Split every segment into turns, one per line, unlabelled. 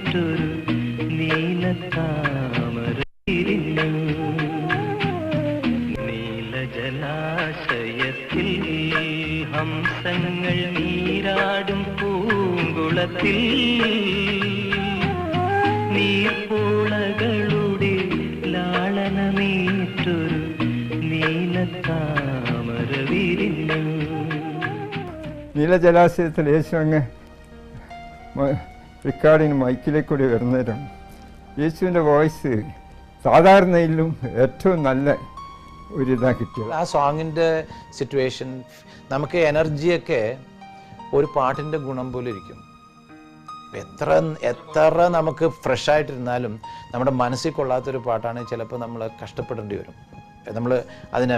നീലാജലാശയത്തിലേശുവനമേറ്റൊരു നീലത്താമര വിരിഞ്ഞു. നീലജലാശയത്തിൽ ഹംസങ്ങൾ നീരാടും പൂങ്കുളത്തിൽ നീർപ്പോളകളുടെ ലാളനമേറ്റൊരു നീലത്താമര വിരിഞ്ഞു.
നീലജലാശയത്തിൽ യേശു അങ്ങ് റെക്കോർഡിന് മൈക്കിലേക്കൂടി വരുന്നേരം യേശുവിൻ്റെ വോയിസ് സാധാരണയിലും ഏറ്റവും നല്ല ഒരിതാ കിട്ടിയത്.
ആ സോങ്ങിൻ്റെ സിറ്റുവേഷൻ നമുക്ക് എനർജിയൊക്കെ ഒരു പാട്ടിൻ്റെ ഗുണം പോലെ ഇരിക്കും. എത്ര നമുക്ക് ഫ്രഷ് ആയിട്ടിരുന്നാലും നമ്മുടെ മനസ്സിൽ കൊള്ളാത്തൊരു പാട്ടാണെങ്കിൽ ചിലപ്പോൾ നമ്മൾ കഷ്ടപ്പെടേണ്ടി വരും. നമ്മൾ അതിനെ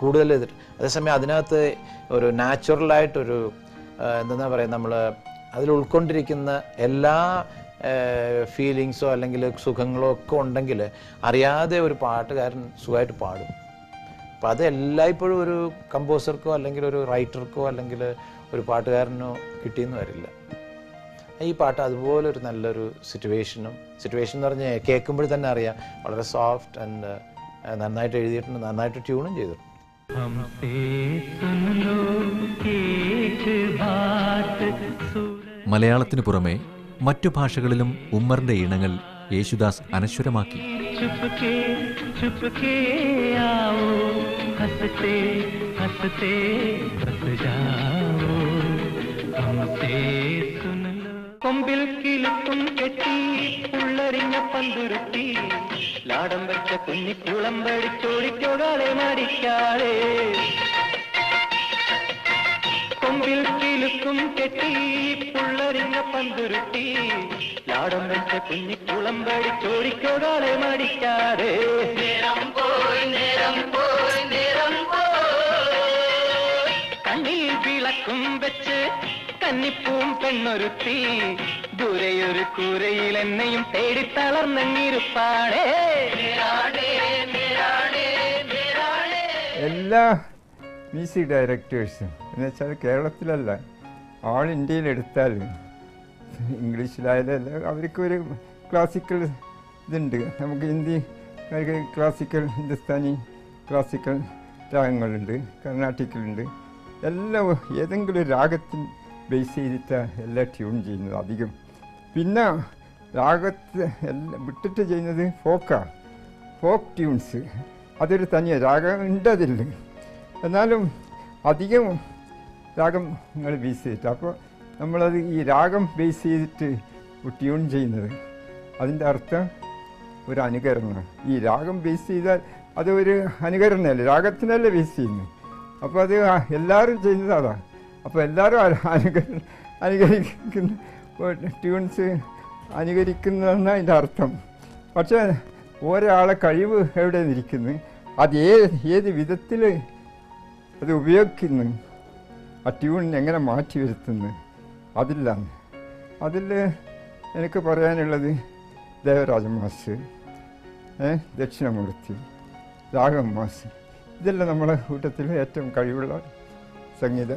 കൂടുതൽ അതേസമയം അതിനകത്ത് ഒരു നാച്ചുറലായിട്ടൊരു എന്താ പറയുക, നമ്മൾ അതിൽ ഉൾക്കൊണ്ടിരിക്കുന്ന എല്ലാ ഫീലിങ്സോ അല്ലെങ്കിൽ സുഖങ്ങളോ ഒക്കെ ഉണ്ടെങ്കിൽ അറിയാതെ ഒരു പാട്ടുകാരൻ സുഖമായിട്ട് പാടും. അപ്പം അത് എല്ലായ്പ്പോഴും ഒരു കമ്പോസർക്കോ അല്ലെങ്കിൽ ഒരു റൈറ്റർക്കോ അല്ലെങ്കിൽ ഒരു പാട്ടുകാരനോ കിട്ടിയെന്ന് വരില്ല. ഈ പാട്ട് അതുപോലെ ഒരു നല്ലൊരു സിറ്റുവേഷൻ എന്ന് പറഞ്ഞാൽ കേൾക്കുമ്പോൾ തന്നെ അറിയാം, വളരെ സോഫ്റ്റ് ആൻഡ് നന്നായിട്ട് എഴുതിയിട്ടുണ്ട്, നന്നായിട്ട് ട്യൂണും ചെയ്തിട്ടുണ്ട്.
മലയാളത്തിനു പുറമെ മറ്റു ഭാഷകളിലും ഉമ്മറിന്റെ ഈണങ്ങൾ യേശുദാസ് അനശ്വരമാക്കി.
കൊമ്പിൽ കിലുക്കും കെട്ടി ഉള്ളറിഞ്ഞ പന്തുരുത്തി ലാടം വെച്ച കുഞ്ഞിക്കുളം പഠിച്ചോടിക്കോടാളെ മടിക്കാളെ. കൊമ്പിൽ കിലുക്കും കെട്ടി ഉള്ളറിഞ്ഞ പന്തുരുത്തി ലാടം വെച്ച കുഞ്ഞിക്കുളം പഠിച്ചോടിക്കോടാളെ മടിക്കാതെ. നേരം പോയി നേരം പോയി നേരം പോയി കണ്ണിൽ വിളക്കും വെച്ച് കന്നിപ്പൂം പെണ്ണൊരുത്തി ദൂരെയൊരു കൂരയിൽ എന്നെയും തേടി തളർന്നിരുപ്പാടേ.
എല്ലാ മ്യൂസിക് ഡയറക്ടേഴ്സും എന്ന് വെച്ചാൽ കേരളത്തിലല്ല, ആൾ ഇന്ത്യയിൽ എടുത്താൽ ഇംഗ്ലീഷിലായാലും അവർക്കൊരു ക്ലാസിക്കൽ ഇതുണ്ട്. നമുക്ക് ഹിന്ദിക്കാർക്ക് ക്ലാസിക്കൽ, ഹിന്ദുസ്ഥാനി ക്ലാസിക്കൽ രാഗങ്ങളുണ്ട്, കർണാട്ടിക്കലുണ്ട്. എല്ലാം ഏതെങ്കിലും ഒരു രാഗത്തിന് ബേസ് ചെയ്തിട്ടാണ് എല്ലാം ട്യൂൺ ചെയ്യുന്നത് അധികം. പിന്നെ രാഗത്ത് എല്ലാം വിട്ടിട്ട് ചെയ്യുന്നത് ഫോക്ക് ട്യൂൺസ്. അതൊരു തനിയാണ്, രാഗം ഉണ്ട് അതിൽ, എന്നാലും അധികം രാഗങ്ങൾ ബേസ് ചെയ്തിട്ട്. അപ്പോൾ നമ്മളത് ഈ രാഗം ബേസ് ചെയ്തിട്ട് ട്യൂൺ ചെയ്യുന്നത് അതിൻ്റെ അർത്ഥം ഒരു അനുകരണമാണ്. ഈ രാഗം ബേസ് ചെയ്താൽ അത് ഒരു അനുകരണമല്ലേ, രാഗത്തിനല്ലേ ബേസ് ചെയ്യുന്നത്. അപ്പോൾ അത് എല്ലാവരും ചെയ്യുന്നത് അതാണ്. അപ്പോൾ എല്ലാവരും അനുകരിക്കുന്ന ട്യൂൺസ് അനുകരിക്കുന്നതെന്നാണ് അതിൻ്റെ അർത്ഥം. പക്ഷേ ഒരാളെ കഴിവ് എവിടെ നിന്നിരിക്കുന്നു, അത് ഏത് വിധത്തിൽ അത് ഉപയോഗിക്കുന്നു, ആ ട്യൂൺ എങ്ങനെ മാറ്റി വരുത്തുന്നു, അതിലാണ്. അതിൽ എനിക്ക് പറയാനുള്ളത് ദേവരാജ മാസ്റ്റർ, ദക്ഷിണമൂർത്തി, രാഘവൻ മാസ്റ്റർ, ഇതെല്ലാം നമ്മളെ കൂട്ടത്തിൽ ഏറ്റവും കഴിവുള്ള സംഗീത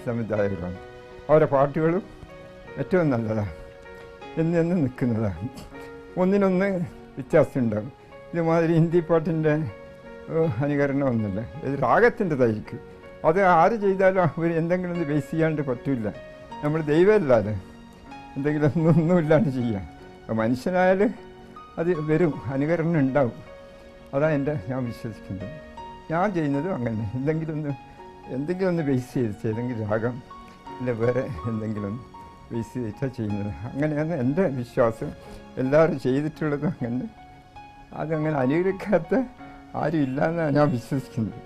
സംവിധായകരാണ്. അവരുടെ പാട്ടുകളും ഏറ്റവും നല്ലതാണ്, എന്നെന്നും നിൽക്കുന്നതാണ്. ഒന്നിനൊന്ന് വ്യത്യാസമുണ്ടാകും. ഇതുമാതിരി ഹിന്ദി പാട്ടിൻ്റെ അനുകരണമൊന്നുമില്ല, ഇത് രാഗത്തിൻ്റെതായിരിക്കും. അത് ആര് ചെയ്താലും ഒരു എന്തെങ്കിലും ഒന്ന് ബേസ് ചെയ്യാണ്ട് പറ്റില്ല. നമ്മൾ ദൈവമല്ലാതെ എന്തെങ്കിലും ഒന്നുമില്ലാണ്ട് ചെയ്യാം. മനുഷ്യനായാൽ അത് വരും, അനുകരണം ഉണ്ടാവും. അതാണ് ഞാൻ വിശ്വസിക്കുന്നത്. ഞാൻ ചെയ്യുന്നതും അങ്ങനെ എന്തെങ്കിലും ഒന്ന് ബേസ് ചെയ്ത് ഏതെങ്കിലും രാഗം ഇല്ല വേറെ എന്തെങ്കിലും ബേസ് ചെയ്തിട്ടാണ് ചെയ്യുന്നത്. അങ്ങനെയാണ് എൻ്റെ വിശ്വാസം. എല്ലാവരും ചെയ്തിട്ടുള്ളതും അങ്ങനെ. അതങ്ങനെ അനുകരിക്കാത്ത ആരും ഇല്ലയെന്നാണ് ഞാൻ വിശ്വസിക്കുന്നത്.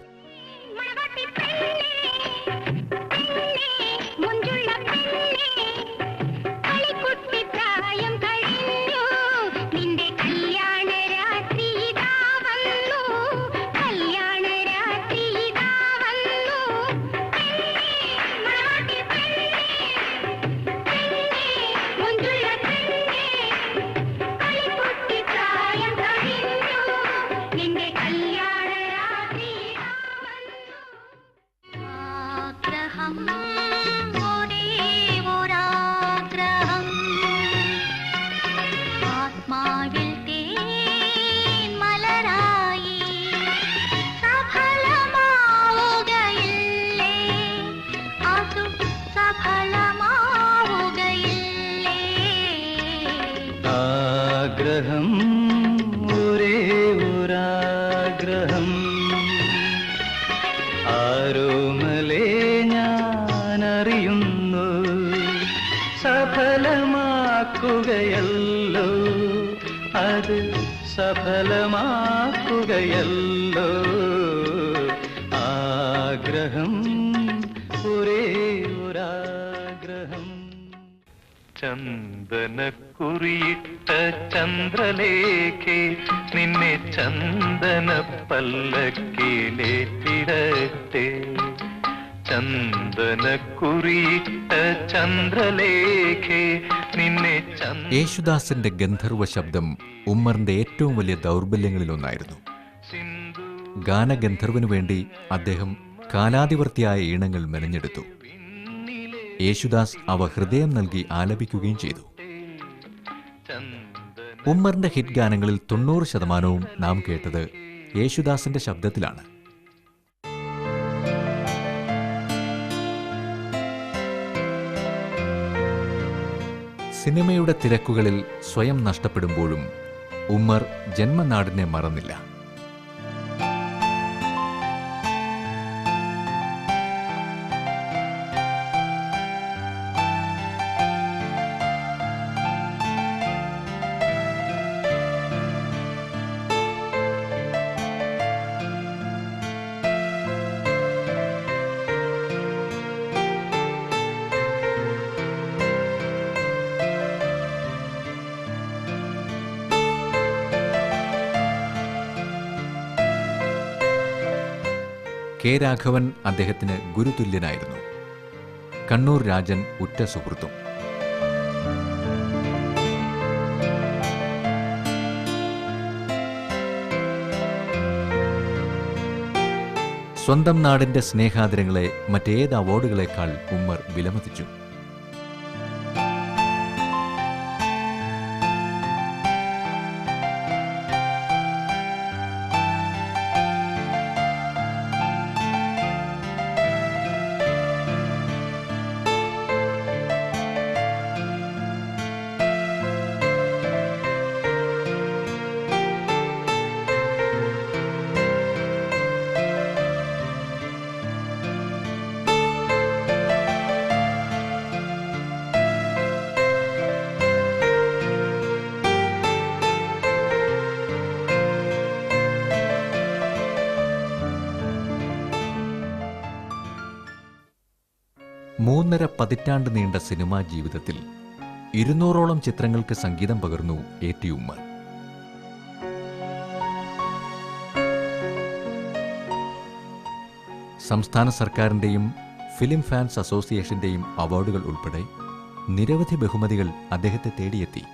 ആഗ്രഹം ഒരേ ഒരാഗ്രഹം ആരോമലേ ഞാനറിയുന്നു സഫലമാക്കുകയല്ലോ അത് സഫലമാക്കുകയല്ലോ ആഗ്രഹം ഒരേ ഒരാഗ്രഹം ചന്ദനക്കുറിയിട്ട ചന്ദ്രലേഖേ നിന്നെ ചന്ദന പല്ലക്കിലേറ്റിടട്ടെ ചന്ദനക്കുറിയിട്ട ചന്ദ്രലേഖേ നിന്നെ
യേശുദാസിന്റെ ഗന്ധർവ ശബ്ദം ഉമ്മറിന്റെ ഏറ്റവും വലിയ ദൗർബല്യങ്ങളിലൊന്നായിരുന്നു. ഗാനഗന്ധർവനു വേണ്ടി അദ്ദേഹം കാലാതിവർത്തിയായ ഈണങ്ങൾ മെനഞ്ഞെടുത്തു. യേശുദാസ് അവ ഹൃദയം നൽകി ആലപിക്കുകയും ചെയ്തു. ഉമ്മറിന്റെ ഹിറ്റ് ഗാനങ്ങളിൽ 90% നാം കേട്ടത് യേശുദാസിന്റെ ശബ്ദത്തിലാണ്. സിനിമയുടെ തിരക്കുകളിൽ സ്വയം നഷ്ടപ്പെടുമ്പോഴും ഉമ്മർ ജന്മനാടിനെ മറന്നില്ല. കെ. രാഘവൻ അദ്ദേഹത്തിന് ഗുരുതുല്യനായിരുന്നു. കണ്ണൂർ രാജൻ ഉറ്റ സുഹൃത്തും. സ്വന്തം നാടിന്റെ സ്നേഹാദരങ്ങളെ മറ്റേത് അവാർഡുകളെക്കാൾ ഉമ്മർ വിലമതിച്ചു. മൂന്നര പതിറ്റാണ്ട് നീണ്ട സിനിമാ ജീവിതത്തിൽ 200ഓളം ചിത്രങ്ങൾക്ക് സംഗീതം പകർന്നു എ.ടി. ഉമ്മർ. സംസ്ഥാന സർക്കാരിൻ്റെയും ഫിലിം ഫാൻസ് അസോസിയേഷന്റെയും അവാർഡുകൾ ഉൾപ്പെടെ നിരവധി ബഹുമതികൾ അദ്ദേഹത്തെ തേടിയെത്തി.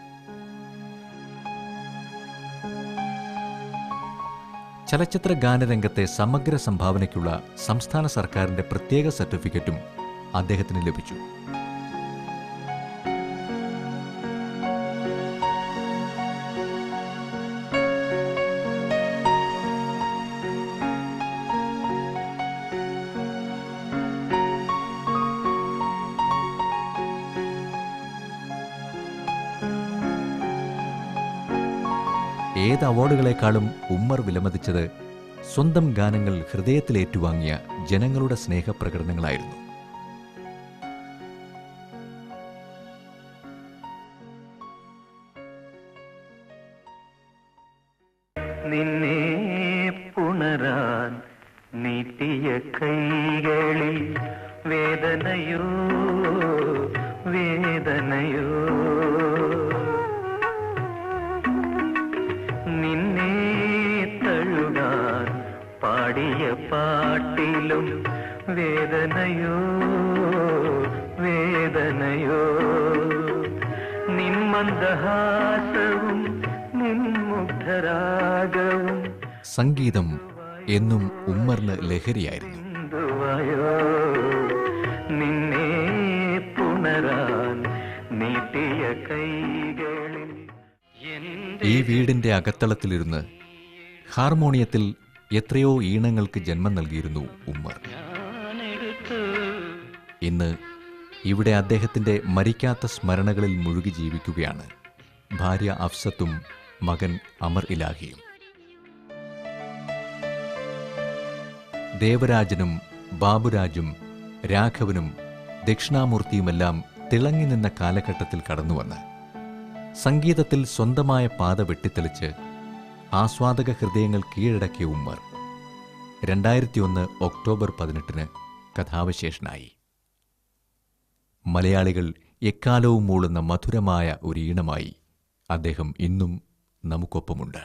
ചലച്ചിത്ര ഗാനരംഗത്തെ സമഗ്ര സംഭാവനയ്ക്കുള്ള സംസ്ഥാന സർക്കാരിന്റെ പ്രത്യേക സർട്ടിഫിക്കറ്റും അദ്ദേഹത്തിന് ലഭിച്ചു. ഏത് അവാർഡുകളെക്കാളും ഉമ്മർ വിലമതിച്ചത് സ്വന്തം ഗാനങ്ങൾ ഹൃദയത്തിലേറ്റുവാങ്ങിയ ജനങ്ങളുടെ സ്നേഹപ്രകടനങ്ങളായിരുന്നു.
നിന്നെ പുണരാൻ നീട്ടിയ കൈകളിൽ വേദനയോ വേദനയോ നിന്നെ തഴുകാൻ പാടിയ പാട്ടിലും വേദനയോ വേദനയോ നിന്മന്ദഹാസവും നിൻമുഗ്ധരാഗവും.
സംഗീതം എന്നും ഉമ്മറിന് ലഹരിയായിരുന്നു.
നിന്നെ പുണരാൻ നീട്ടിയ കൈകളിൽ.
ഈ വീടിന്റെ അകത്തളത്തിലിരുന്ന് ഹാർമോണിയത്തിൽ എത്രയോ ഈണങ്ങൾക്ക് ജന്മം നൽകിയിരുന്നു ഉമ്മർ. ഇന്ന് ഇവിടെ അദ്ദേഹത്തിന്റെ മരിക്കാത്ത സ്മരണകളിൽ മുഴുകി ജീവിക്കുകയാണ് ഭാര്യ അഫ്സത്തും മകൻ അമർ ഇലാഹിയും. ദേവരാജനും ബാബുരാജും രാഘവനും ദക്ഷിണാമൂർത്തിയുമെല്ലാം തിളങ്ങി നിന്ന കാലഘട്ടത്തിൽ കടന്നുവന്ന് സംഗീതത്തിൽ സ്വന്തമായ പാത വെട്ടിത്തെളിച്ച് ആസ്വാദക ഹൃദയങ്ങൾ കീഴടക്കിയ ഉമ്മർ 2001 ഒക്ടോബർ 18 കഥാവിശേഷനായി. മലയാളികൾ എക്കാലവും മൂളുന്ന മധുരമായ ഒരു ഈണമായി അദ്ദേഹം ഇന്നും നമുക്കൊപ്പമുണ്ട്.